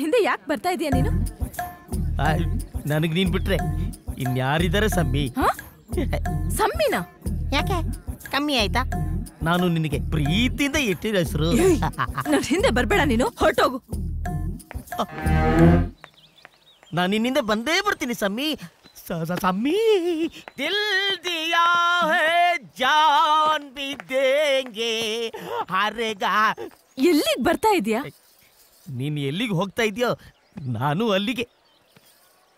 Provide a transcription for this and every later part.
ಹಿಂದೆ ಯಾಕೆ ಬರ್ತಾ ಇದೀಯ ನೀನು? ನನಗ್ ನೀನ್ ಬಿಟ್ರೆ ಇನ್ಯಾರಿದ್ದಾರೆ ಸಮ್ಮಿ? ಸಮ್ಮಿನ ಯಾಕೆ ಕಮ್ಮಿ ಆಯ್ತಾ? ನಾನು ನಿನಗೆ ಪ್ರೀತಿಯಿಂದ ಇಟ್ಟಿರೋ ಹೆಸರು. ನನ್ ಹಿಂದೆ ಬರ್ಬೇಡ ನೀನು, ಹೊರಟೋಗು. ನಾನು ನಿನ್ನಿಂದ ಬಂದೇ ಬರ್ತೀನಿ ಸಮ್ಮಿ. ಸಮ್ಮಿ ದಿಲ್ ದಿಯಾ ಹೈ ಜಾನ್ ಬಿ ದೇಂಗೆ ಹರೆಗಾ. ಎಲ್ಲಿಗೆ ಬರ್ತಾ ಇದೀಯಾ? ನೀನ್ ಎಲ್ಲಿಗೆ ಹೋಗ್ತಾ ಇದೆಯೋ ನಾನು ಅಲ್ಲಿಗೆ.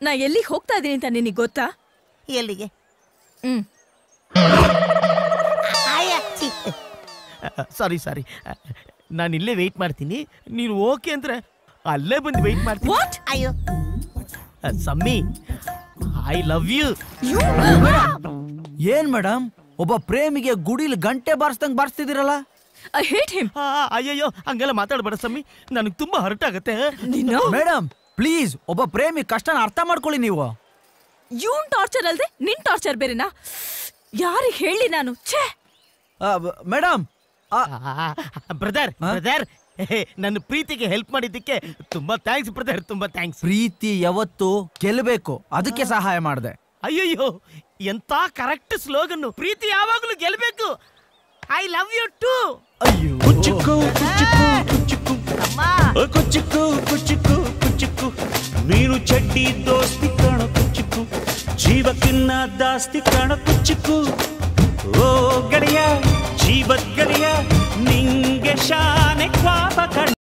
ನಾ ಎಲ್ಲಿಗೆ ಹೋಗ್ತಾ ಇದೀನಿ ಅಂತ ನಿನಗೆ ಗೊತ್ತಾ? ಎಲ್ಲಿಗೆ? ಸಾರಿ ಸಾರಿ, ನಾನು ಇಲ್ಲೇ ವೆಯ್ಟ್ ಮಾಡ್ತೀನಿ. ನೀನು ಓಕೆ ಅಂದ್ರೆ ಅಲ್ಲೇ ಬಂದು ವೆಯ್ಟ್ ಮಾಡ್ತೀನಿ. ಅಯ್ಯೋ ಸಮ್ಮಿ, ಐ ಲವ್ ಯು. ಏನ್ ಮೇಡಮ್, ಒಬ್ಬ ಪ್ರೇಮಿಗೆ ಗುಡಿಲಿ ಗಂಟೆ ಬಾರಿಸ್ದಂಗ್ ಬಾರಿಸ್ತಿದಿರಲ್ಲ? I hate him. ಅಯ್ಯಯ್ಯೋ ಹಂಗೆಲ್ಲ ಮಾತಾಡ್ಬೇಡ ಸಮ್ಮಿ, ನನಗೆ ತುಂಬಾ ಹರ್ಟ್ ಆಗತ್ತೆ. ಮೇಡಮ್ ಪ್ಲೀಸ್, ಒಬ್ಬ ಪ್ರೇಮಿ ಕಷ್ಟನ ಅರ್ಥ ಮಾಡ್ಕೊಳ್ಳಿ ನೀವು. ಇವನ್ ಟಾರ್ಚರ್ ಅಲ್ದೆ ನಿನ್ ಟಾರ್ಚರ್ ಬೇರೆನಾ? ಯಾರಿಗೆ ಹೇಳಿ ನಾನು? ಛೇ ಮೇಡಮ್. ಬ್ರದರ್ ಬ್ರದರ್, ನನ್ನ ಪ್ರೀತಿಗೆ ಹೆಲ್ಪ್ ಮಾಡಿದ್ದಕ್ಕೆ ತುಂಬಾ ಥ್ಯಾಂಕ್ಸ್ ಬ್ರದರ್, ತುಂಬಾ ಥ್ಯಾಂಕ್ಸ್. ಪ್ರೀತಿ ಯಾವತ್ತು ಗೆಲ್ಲಬೇಕು, ಅದಕ್ಕೆ ಸಹಾಯ ಮಾಡಿದೆ. ಅಯ್ಯಯ್ಯೋ ಎಂತ ಕರೆಕ್ಟ್ ಸ್ಲೋಗನ್. ಪ್ರೀತಿ ಯಾವಾಗಲೂ ಗೆಲ್ಲಬೇಕು. I love you too. ಅಯ್ಯೋ ಕುಚ್ಚುಕು ಕುಚ್ಚುಕು ಕುಚ್ಚುಕು ಕುಚ್ಚುಕು ಕುಚ್ಚುಕು ಕುಚ್ಚುಕು ನೀನು ಚಡ್ಡಿ ದೋಸ್ತಿ ಕಾಣ ಕುಚ್ಚುಕು, ಜೀವಕ್ಕಿನ್ನ ದಾಸ್ತಿ ಕಾಣ ಕುಚ್ಚುಕು. ಓ ಗೆಳೆಯ ಜೀವದ ಗೆಳೆಯ, ನಿಂಗೆ ಶಾನೆ ಕ್ವಾಪ